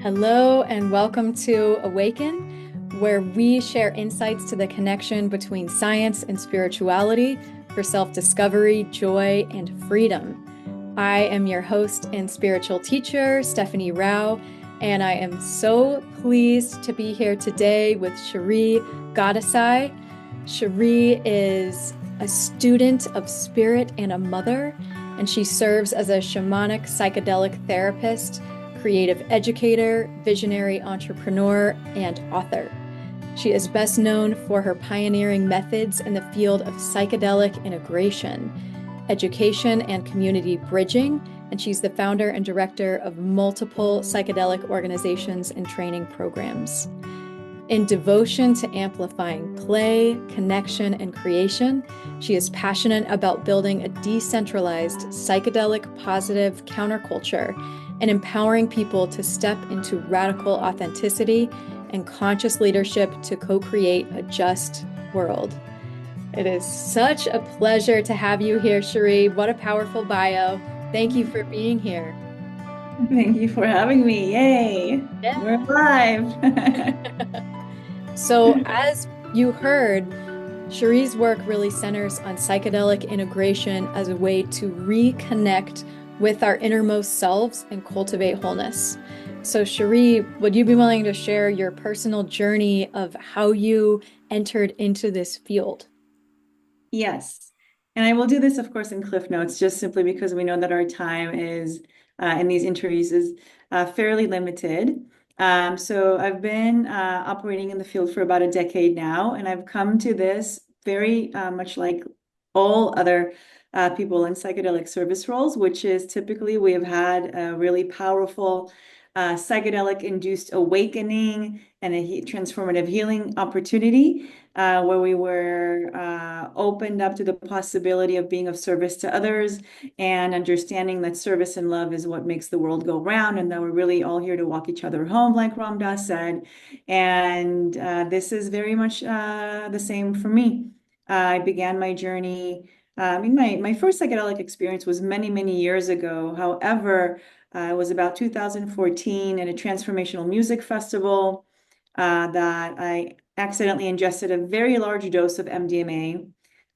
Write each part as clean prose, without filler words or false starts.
Hello, and welcome to Awaken, where we share insights to the connection between science and spirituality for self-discovery, joy, and freedom. I am your host and spiritual teacher, Stephanie Rouch, and I am so pleased to be here today with Shiri Godasi. Shiri is a student of spirit and a mother, and she serves as a shamanic psychedelic therapist, creative educator, visionary entrepreneur, and author. She is best known for her pioneering methods in the field of psychedelic integration, education, and community bridging, and she's the founder and director of multiple psychedelic organizations and training programs. In devotion to amplifying play, connection, and creation, she is passionate about building a decentralized, psychedelic, positive counterculture and empowering people to step into radical authenticity and conscious leadership to co-create a just world. It is such a pleasure to have you here, Shiri. What a powerful bio. Thank you for being here. Thank you for having me. Yay. We're Yeah. live. So, as you heard, Shiri's work really centers on psychedelic integration as a way to reconnect with our innermost selves and cultivate wholeness. So, Shiri, would you be willing to share your personal journey of how you entered into this field? Yes. And I will do this, of course, in Cliff Notes, just simply because we know that our time is in these interviews is fairly limited. So I've been operating in the field for about a decade now, and I've come to this very much like all other people in psychedelic service roles, which is typically we have had a really powerful psychedelic-induced awakening and a transformative healing opportunity where we were opened up to the possibility of being of service to others and understanding that service and love is what makes the world go round, and that we're really all here to walk each other home, like Ram Dass said. And this is very much the same for me. I began my journey. I mean, my first psychedelic experience was many, many years ago. However, it was about 2014 at a transformational music festival that I accidentally ingested a very large dose of MDMA,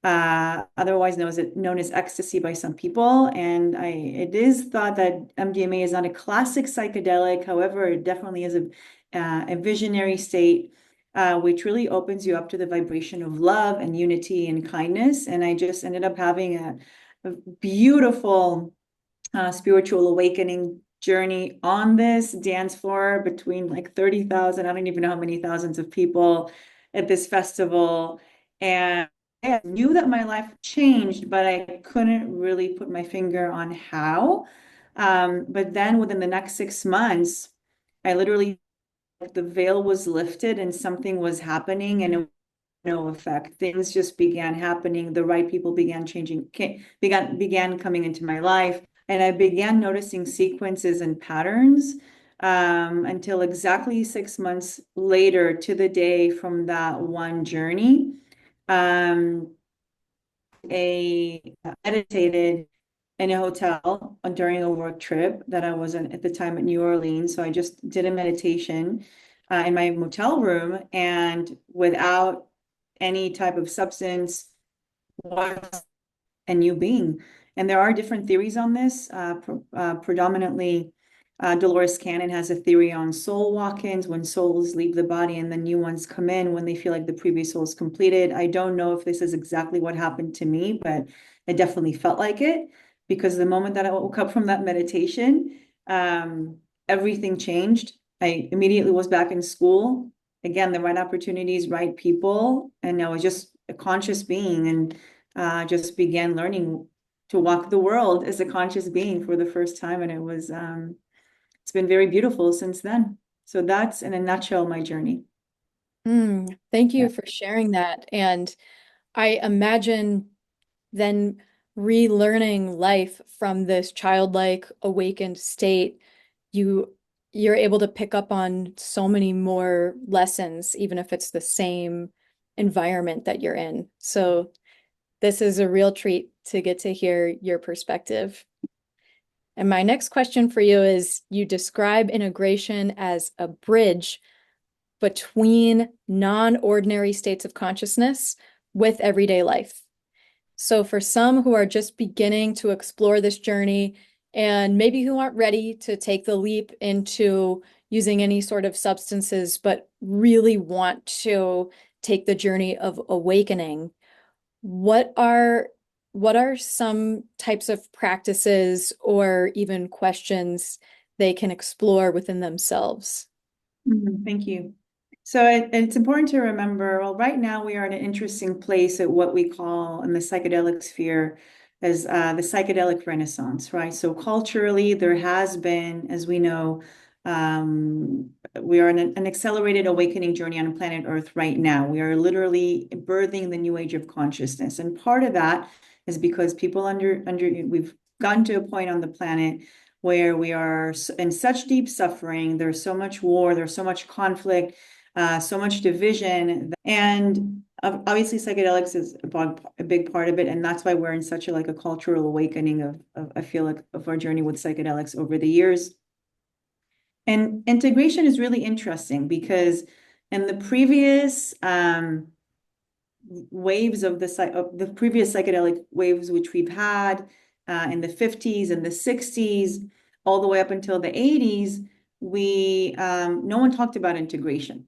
otherwise known as ecstasy by some people. And it is thought that MDMA is not a classic psychedelic. However, it definitely is a visionary state, which really opens you up to the vibration of love and unity and kindness. And I just ended up having a beautiful spiritual awakening journey on this dance floor between like 30,000, I don't even know how many thousands of people at this festival. And I knew that my life changed, but I couldn't really put my finger on how. But then within the next 6 months, I literally, the veil was lifted and something was happening, and it no effect. Things just began happening. The right people began changing, began coming into my life, and I began noticing sequences and patterns until exactly 6 months later, to the day from that one journey. Um, I meditated in a hotel during a work trip that I wasn't at the time at New Orleans. So I just did a meditation in my motel room, and without any type of substance, was a new being. And there are different theories on this. Predominantly, Dolores Cannon has a theory on soul walk-ins, when souls leave the body and the new ones come in when they feel like the previous soul is completed. I don't know if this is exactly what happened to me, but it definitely felt like it, because the moment that I woke up from that meditation, everything changed. I immediately was back in school. Again, the right opportunities, right people, and I was just a conscious being, and just began learning to walk the world as a conscious being for the first time. And it's been very beautiful since then. So that's in a nutshell my journey. Thank you Yeah. for sharing that. And I imagine then relearning life from this childlike awakened state, you you're able to pick up on so many more lessons, even if it's the same environment that you're in. So this is a real treat to get to hear your perspective. And my next question for you is, you describe integration as a bridge between non-ordinary states of consciousness with everyday life. So for some who are just beginning to explore this journey and maybe who aren't ready to take the leap into using any sort of substances, but really want to take the journey of awakening, what are some types of practices or even questions they can explore within themselves? Thank you. So it's important to remember, well, right now we are in an interesting place at what we call in the psychedelic sphere as the psychedelic renaissance, right? So culturally, there has been, as we know, we are in an accelerated awakening journey on planet Earth right now. We are literally birthing the new age of consciousness. And part of that is because people we've gotten to a point on the planet where we are in such deep suffering. There's so much war, there's so much conflict, so much division. And obviously psychedelics is a big part of it. And that's why we're in such a cultural awakening of I feel like, of our journey with psychedelics over the years. And integration is really interesting because in the previous waves of the previous psychedelic waves, which we've had in the 50s and the 60s, all the way up until the 80s, no one talked about integration,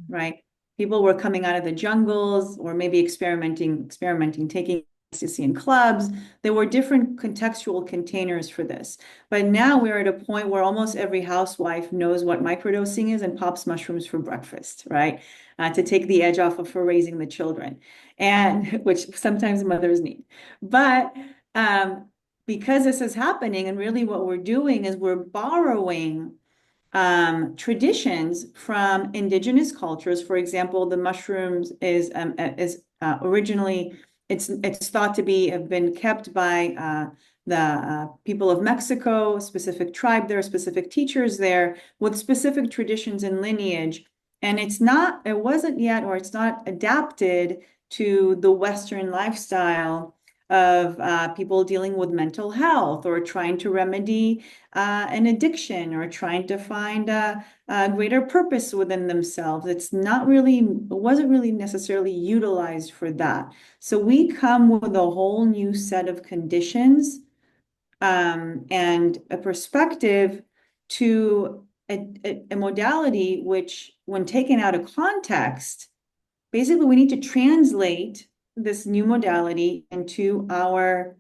right? People were coming out of the jungles or maybe experimenting, taking ecstasy in clubs. There were different contextual containers for this. But now we're at a point where almost every housewife knows what microdosing is and pops mushrooms for breakfast, right? To take the edge off of for raising the children, and which sometimes mothers need. But because this is happening, and really what we're doing is we're borrowing traditions from indigenous cultures. For example, the mushrooms is originally it's thought to be have been kept by the people of Mexico, a specific tribe there, specific teachers there, with specific traditions and lineage. And it wasn't yet, or it's not adapted to the Western lifestyle of people dealing with mental health or trying to remedy an addiction or trying to find a greater purpose within themselves. It wasn't really necessarily utilized for that. So we come with a whole new set of conditions and a perspective to a modality which, when taken out of context, basically we need to translate this new modality into our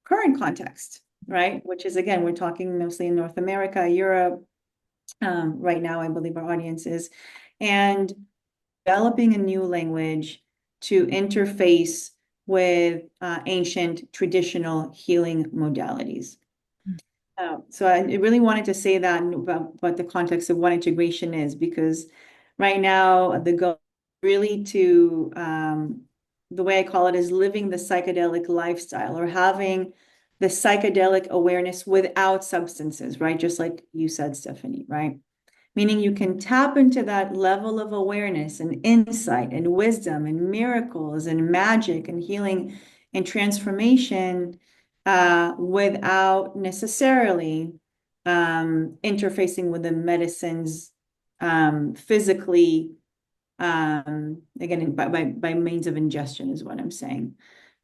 current context, right? Which is, again, we're talking mostly in North America, Europe, right now, I believe our audience is, and developing a new language to interface with ancient traditional healing modalities. So I really wanted to say that about the context of what integration is, because right now the goal really to the way I call it is living the psychedelic lifestyle, or having the psychedelic awareness without substances, right? Just like you said, Stephanie, right? Meaning you can tap into that level of awareness and insight and wisdom and miracles and magic and healing and transformation without necessarily interfacing with the medicines physically, again, by means of ingestion is what I'm saying.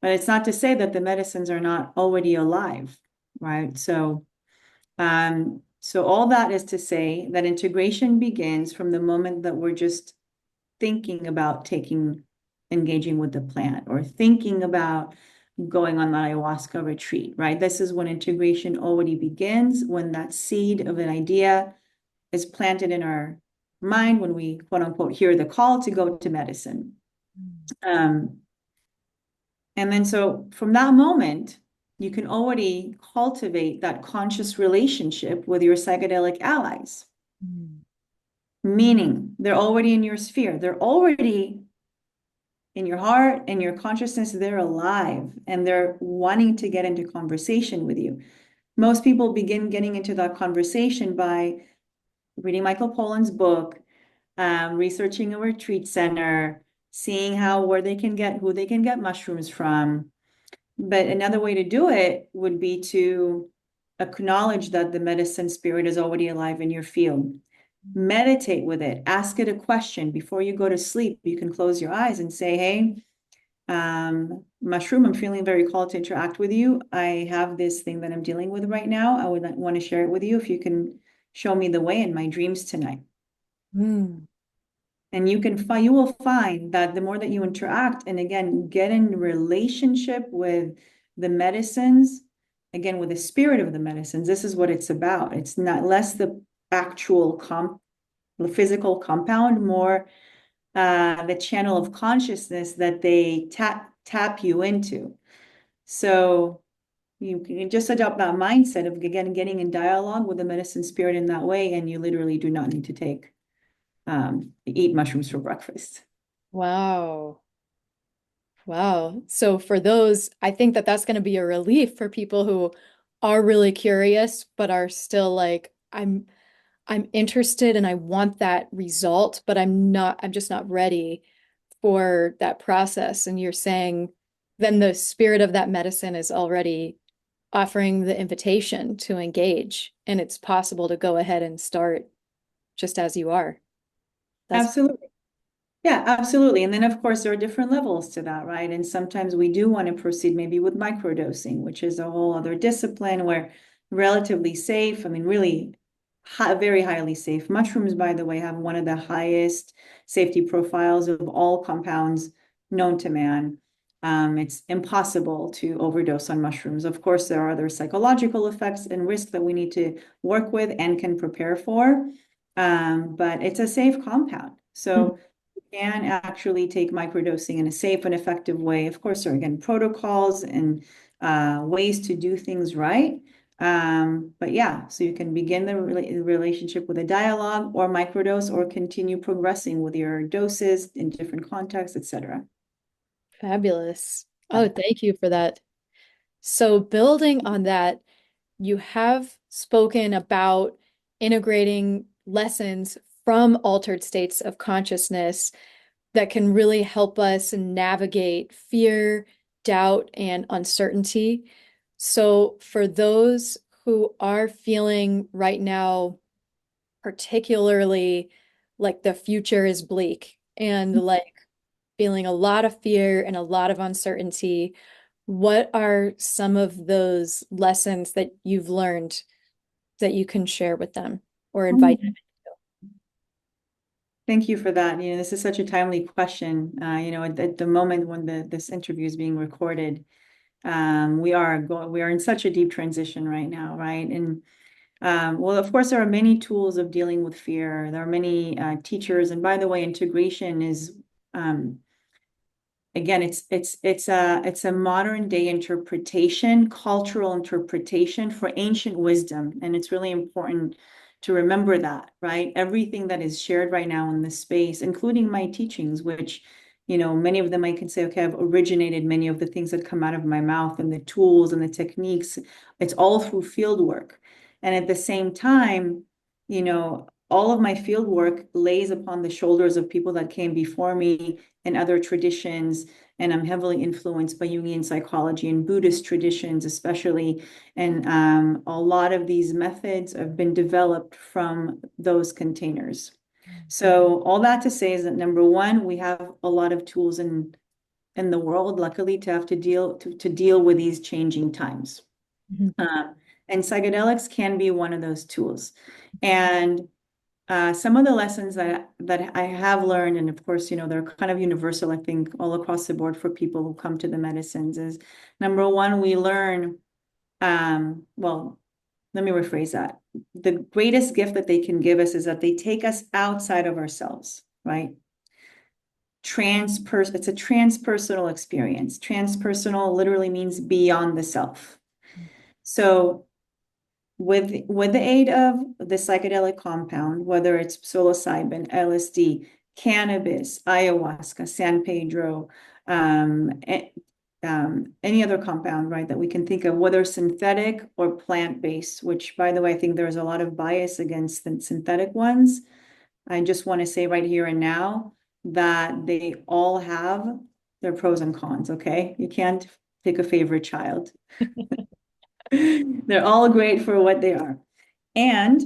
But it's not to say that the medicines are not already alive, right? So all that is to say that integration begins from the moment that we're just thinking about engaging with the plant, or thinking about going on that ayahuasca retreat, right? This is when integration already begins, when that seed of an idea is planted in our mind, when we, quote unquote, hear the call to go to medicine. And then so from that moment, you can already cultivate that conscious relationship with your psychedelic allies. Meaning they're already in your sphere. They're already in your heart and your consciousness. They're alive and they're wanting to get into conversation with you. Most people begin getting into that conversation by reading Michael Pollan's book, researching a retreat center, seeing who they can get mushrooms from. But another way to do it would be to acknowledge that the medicine spirit is already alive in your field. Meditate with it. Ask it a question before you go to sleep. You can close your eyes and say, hey, mushroom, I'm feeling very called to interact with you. I have this thing that I'm dealing with right now. I would want to share it with you if you can show me the way in my dreams tonight. Mm. And you will find that the more that you interact and again get in relationship with the medicines, again with the spirit of the medicines, this is what it's about. It's not less the actual the physical compound, more the channel of consciousness that they tap you into. So you can just adopt that mindset of again getting in dialogue with the medicine spirit in that way, and you literally do not need to eat mushrooms for breakfast. Wow. Wow. So for those, I think that that's going to be a relief for people who are really curious, but are still like, I'm interested and I want that result, but I'm just not ready for that process. And you're saying then the spirit of that medicine is already offering the invitation to engage, and it's possible to go ahead and start just as you are. That's Absolutely. Yeah, absolutely. And then, of course, there are different levels to that, right? And sometimes we do want to proceed maybe with microdosing, which is a whole other discipline where relatively safe, I mean, really very highly safe. Mushrooms, by the way, have one of the highest safety profiles of all compounds known to man. It's impossible to overdose on mushrooms. Of course, there are other psychological effects and risks that we need to work with and can prepare for. But it's a safe compound. So can actually take microdosing in a safe and effective way. Of course, there are again protocols and ways to do things right. But yeah, so you can begin the relationship with a dialogue or microdose or continue progressing with your doses in different contexts, etc. fabulous. Oh, thank you for that. So building on that, you have spoken about integrating lessons from altered states of consciousness that can really help us navigate fear, doubt, and uncertainty. So, for those who are feeling right now, particularly like the future is bleak and like feeling a lot of fear and a lot of uncertainty, what are some of those lessons that you've learned that you can share with them or invite them? Thank you for that. This is such a timely question. At the moment when this interview is being recorded, we are in such a deep transition right now, right? And well, of course, there are many tools of dealing with fear. There are many teachers, and by the way, integration is again, it's a modern day interpretation, cultural interpretation for ancient wisdom, and it's really important to remember that, right? Everything that is shared right now in this space, including my teachings, which many of them I can say, okay, I've originated many of the things that come out of my mouth and the tools and the techniques. It's all through field work, and at the same time, all of my field work lays upon the shoulders of people that came before me and other traditions. And I'm heavily influenced by Jungian psychology and Buddhist traditions, especially. And a lot of these methods have been developed from those containers. So all that to say is that number one, we have a lot of tools in the world, luckily, to have to deal with these changing times. Mhm. And psychedelics can be one of those tools. And some of the lessons that I have learned, and of course, they're kind of universal, I think, all across the board for people who come to the medicines is number one, we learn, well, let me rephrase that. The greatest gift that they can give us is that they take us outside of ourselves, right? It's a transpersonal experience. Transpersonal literally means beyond the self. So with the aid of the psychedelic compound, whether it's psilocybin, LSD, cannabis, ayahuasca, San Pedro, any other compound, right, that we can think of, whether synthetic or plant-based, which, by the way, I think there's a lot of bias against the synthetic ones. I just want to say right here and now that they all have their pros and cons, okay? You can't pick a favorite child. They're all great for what they are. And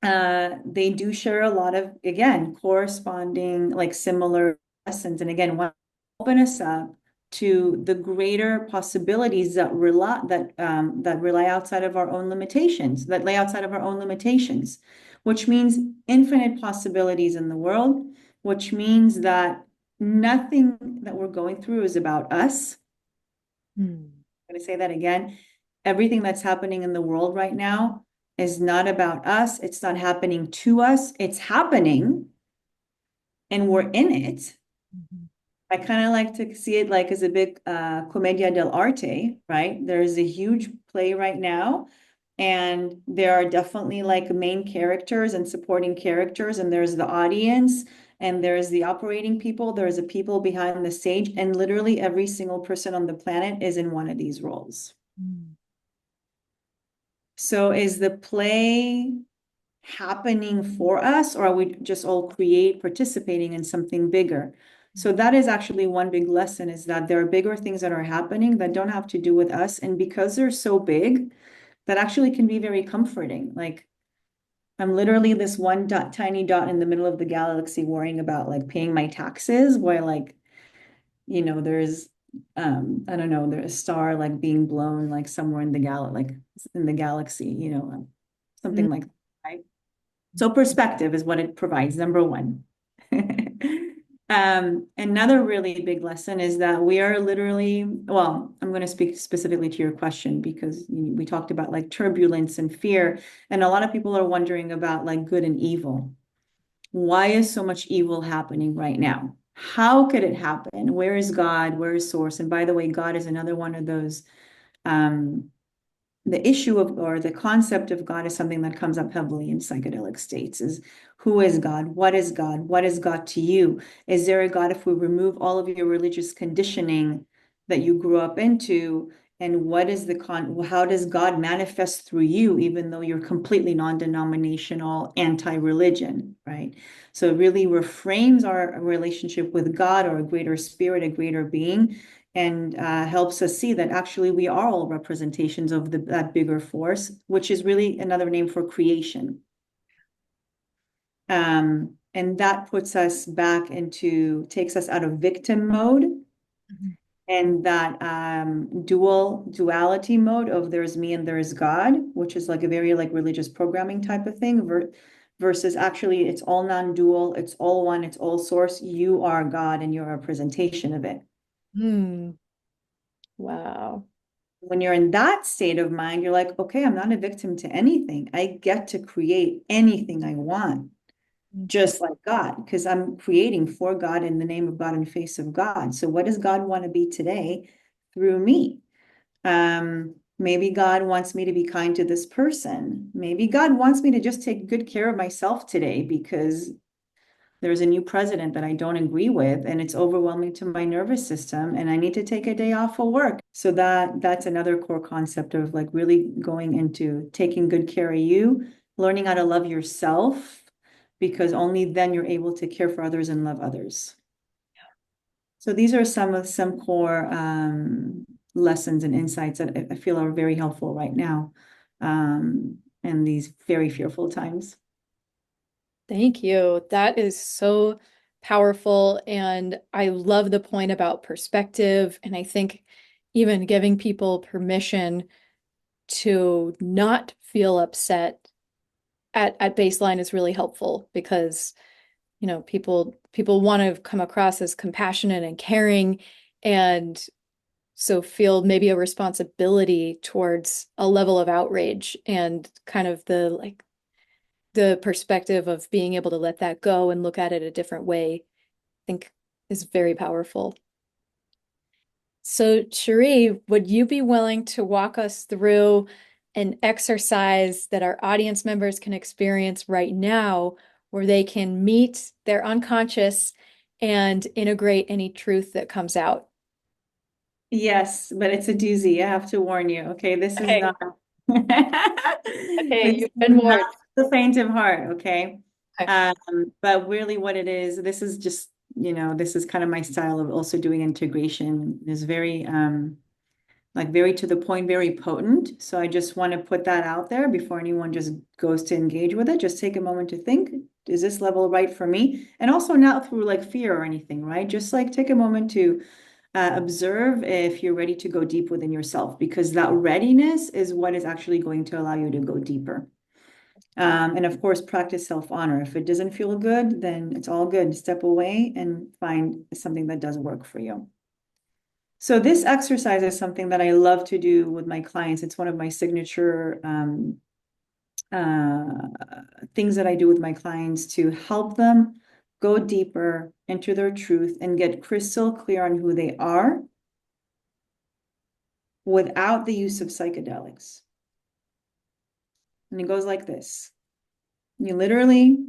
they do share a lot of, again, corresponding, like similar lessons. And again, want to open us up to the greater possibilities that rely outside of our own limitations, that lay outside of our own limitations, which means infinite possibilities in the world, which means that nothing that we're going through is about us. Hmm. I'm going to say that again. Everything that's happening in the world right now is not about us. It's not happening to us. It's happening and we're in it. Mhm. I kind of like to see it like as a big commedia dell'arte, right? There's a huge play right now, and there are definitely like main characters and supporting characters, and there's the audience, and there's the operating people, there's the people behind the stage, and literally every single person on the planet is in one of these roles. Mm. So is the play happening for us, or are we just all participating in something bigger? So that is actually one big lesson, is that there are bigger things that are happening that don't have to do with us. And because they're so big, that actually can be very comforting. Like I'm literally this one tiny dot in the middle of the galaxy worrying about like paying my taxes, while like, there's I don't know, there's a star like being blown like somewhere in the galaxy, something like that, right? So perspective is what it provides, number one. Another really big lesson is that we are literally, well, I'm going to speak specifically to your question because we talked about like turbulence and fear, and a lot of people are wondering about like good and evil. Why is so much evil happening right now? How could it happen? Where is God? Where is source? And by the way, God is another one of those um, the issue of, or the concept of God is something that comes up heavily in psychedelic states, is who is God? What is God? What is God to you? Is there a God? If we remove all of your religious conditioning that you grew up into, and what is how does God manifest through you, even though you're completely non-denominational, anti-religion, right? So it really reframes our relationship with God, or a greater spirit, a greater being, and helps us see that actually we are all representations of that bigger force, which is really another name for creation. And that takes us out of victim mode, Mhm. and that duality mode of there's me and there's God, which is like a very like religious programming type of thing, versus actually it's all non-dual, it's all one, it's all source. You are God and you're a representation of it. Hmm. Wow. When you're in that state of mind, you're like, okay, I'm not a victim to anything. I get to create anything I want, just like God, because I'm creating for God, in the name of God, and face of God. So what does God want to be today through me? Maybe God wants me to be kind to this person. Maybe God wants me to just take good care of myself today because there's a new president that I don't agree with, and it's overwhelming to my nervous system, and I need to take a day off of work. So that's another core concept of like really going into taking good care of you, learning how to love yourself, because only then you're able to care for others and love others. So these are some core lessons and insights that I feel are very helpful right now in these very fearful times. Thank you. That is so powerful. And I love the point about perspective. And I think even giving people permission to not feel upset at baseline is really helpful because, people want to come across as compassionate and caring, and so feel maybe a responsibility towards a level of outrage, and kind of the perspective of being able to let that go and look at it a different way, I think is very powerful. So, Cherie, would you be willing to walk us through an exercise that our audience members can experience right now where they can meet their unconscious and integrate any truth that comes out? Yes, but it's a doozy. I have to warn you. Okay, this is Okay, not okay, this is you've been not warned. the faint of heart, okay? Okay. But really what it is, this is just, this is kind of my style of also doing integration. Is very like very to the point, very potent. So I just want to put that out there before anyone just goes to engage with it. Just take a moment to think, is this level right for me? And also not through like fear or anything, right? Just like take a moment to observe if you're ready to go deep within yourself, because that readiness is what is actually going to allow you to go deeper. And of course, practice self-honor. If it doesn't feel good, then it's all good. Step away and find something that does work for you. So this exercise is something that I love to do with my clients. It's one of my signature things that I do with my clients to help them go deeper into their truth and get crystal clear on who they are without the use of psychedelics. And it goes like this. You literally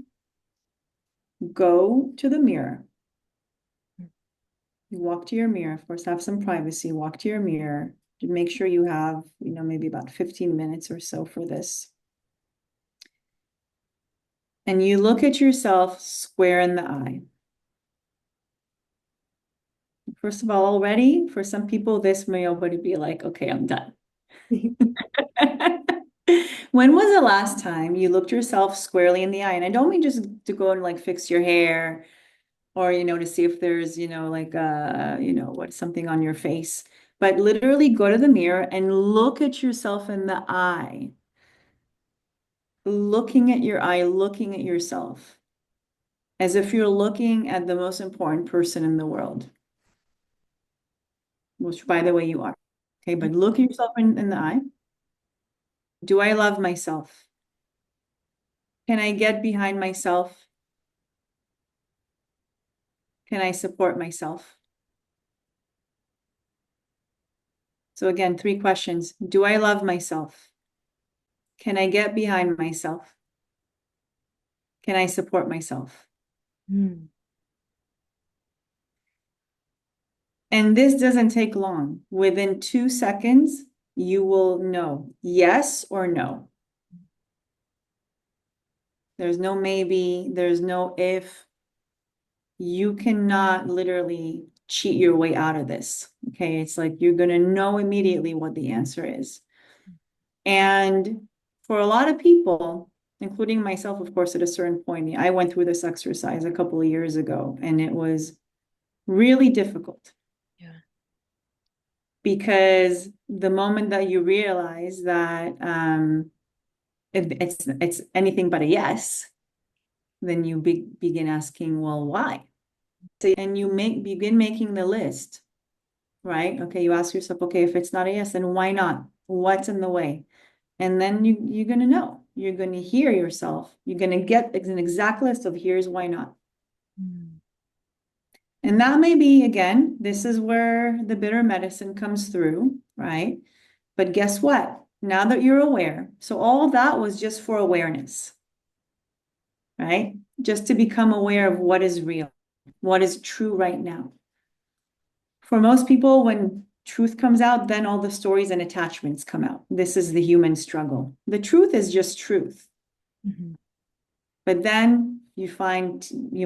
go to the mirror. You walk to your mirror, of course, have some privacy, walk to your mirror. Make sure you have, maybe about 15 minutes or so for this. And you look at yourself square in the eye. First of all, already, for some people, this may already be like, okay, I'm done. When was the last time you looked yourself squarely in the eye? And I don't mean just to go and like fix your hair or, to see if there's, what something on your face, but literally go to the mirror and look at yourself in the eye, looking at your eye, looking at yourself as if you're looking at the most important person in the world, which by the way, you are. Okay, but look at yourself in the eye. Do I love myself? Can I get behind myself? Can I support myself? So again, 3 questions. Do I love myself? Can I get behind myself? Can I support myself? Mm. And this doesn't take long. Within 2 seconds, you will know yes or no. There's no maybe, there's no if. You cannot literally cheat your way out of this. Okay. It's like you're going to know immediately what the answer is. And for a lot of people, including myself, of course, at a certain point, I went through this exercise a couple of years ago, and it was really difficult. Yeah. Because the moment that you realize that it's anything but a yes, then you begin asking, well, why? And you begin making the list, right? Okay, you ask yourself, okay, if it's not a yes, then why not? What's in the way? And then you're going to know. You're going to hear yourself. You're going to get an exact list of here's why not. Mm. And that may be, again, this is where the bitter medicine comes through, right? But guess what? Now that you're aware, so all that was just for awareness, right? Just to become aware of what is real, what is true right now. For most people, when truth comes out, then all the stories and attachments come out. This is the human struggle. The truth is just truth. Mm-hmm. But then you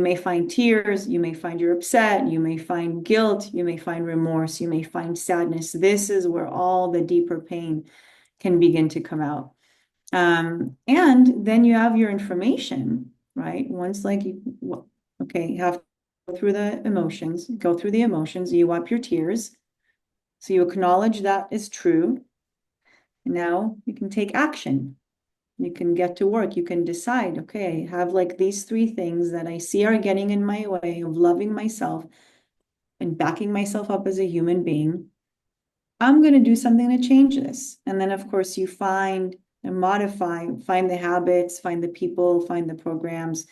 may find tears, you may find you're upset, you may find guilt, you may find remorse, you may find sadness. This is where all the deeper pain can begin to come out. And then you have your information, right? Once you have to go through the emotions, you wipe your tears. So you acknowledge that is true. Now you can take action. You can get to work. You can decide, okay, I have like these 3 things that I see are getting in my way of loving myself and backing myself up as a human being. I'm going to do something to change this. And then, of course, you find and modify, find the habits, find the people, find the programs,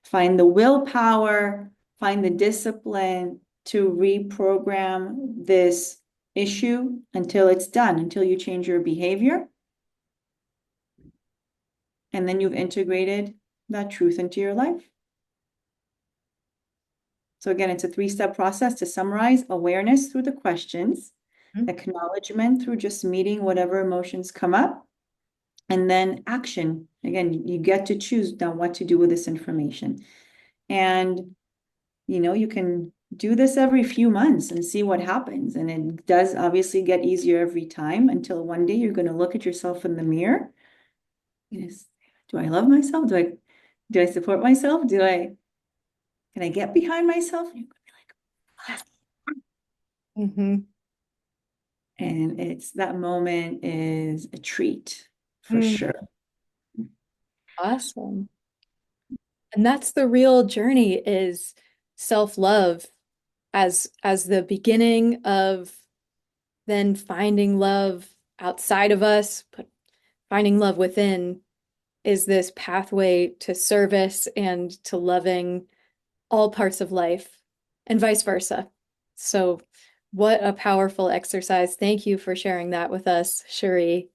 find the willpower, find the discipline to reprogram this issue until it's done, until you change your behavior. And then you've integrated that truth into your life. So again, it's a 3-step process to summarize: awareness through the questions, acknowledgement through just meeting whatever emotions come up, and then action. Again, you get to choose now what to do with this information. And you can do this every few months and see what happens. And it does obviously get easier every time until one day you're going to look at yourself in the mirror. Yes. Do I love myself? Do I support myself? Can I get behind myself? And you're gonna be like, Mm-hmm. and it's that moment is a treat for sure. Awesome. And that's the real journey, is self-love as the beginning of then finding love outside of us, but finding love within is this pathway to service and to loving all parts of life and vice versa. So what a powerful exercise. Thank you for sharing that with us, Shiri.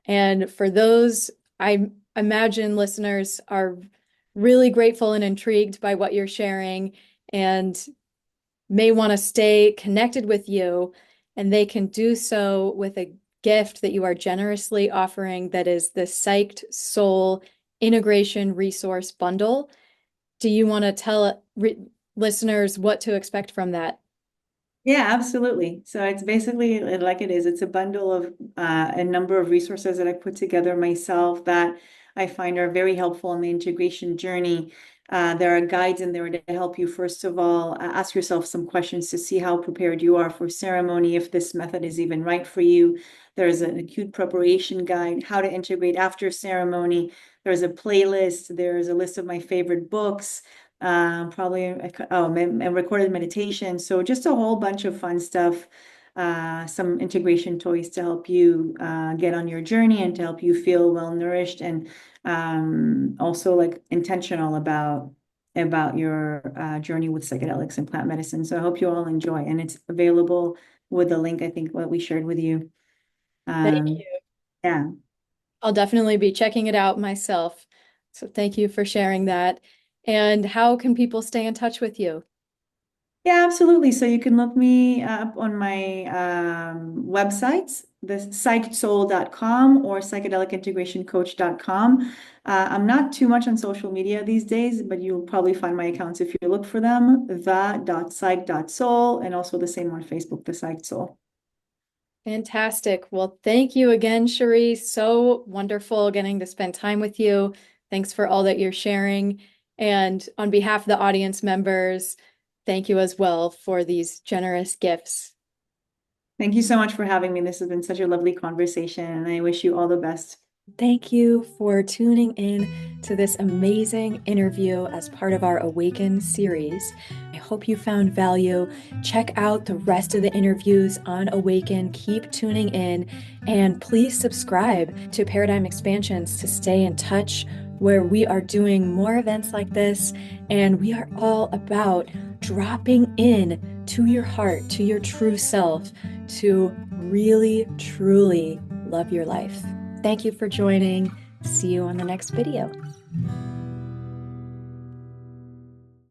And for those, I imagine listeners are really grateful and intrigued by what you're sharing and may want to stay connected with you. And they can do so with a gift that you are generously offering, that is the Psyched Soul Integration Resource Bundle. Do you want to tell listeners what to expect from that? Yeah, absolutely. So it's basically like it is. It's a bundle of a number of resources that I put together myself that I find are very helpful in the integration journey. There are guides in there to help you, first of all, ask yourself some questions to see how prepared you are for ceremony, if this method is even right for you. There's an acute preparation guide, how to integrate after ceremony. There's a playlist. There's a list of my favorite books, probably and recorded meditation. So just a whole bunch of fun stuff, some integration toys to help you get on your journey and to help you feel well nourished, and also like intentional about your journey with psychedelics and plant medicine. So I hope you all enjoy, and it's available with the link, I think, what we shared with you. Thank Um, you. yeah. I'll definitely be checking it out myself. So thank you for sharing that. And how can people stay in touch with you? Yeah, absolutely. So you can look me up on my websites, the psychedsoul.com or psychedelicintegrationcoach.com. I'm not too much on social media these days, but you'll probably find my accounts if you look for them, the.psych.soul, and also the same on Facebook, the Psyched Soul. Fantastic. Well, thank you again, Cherie. So wonderful getting to spend time with you. Thanks for all that you're sharing. And on behalf of the audience members, thank you as well for these generous gifts. Thank you so much for having me. This has been such a lovely conversation, and I wish you all the best. Thank you for tuning in to this amazing interview as part of our Awaken series. I hope you found value. Check out the rest of the interviews on Awaken. Keep tuning in, and please subscribe to Paradigm Expansions to stay in touch, where we are doing more events like this, and we are all about dropping in to your heart, to your true self, to really, truly love your life. Thank you for joining. See you on the next video.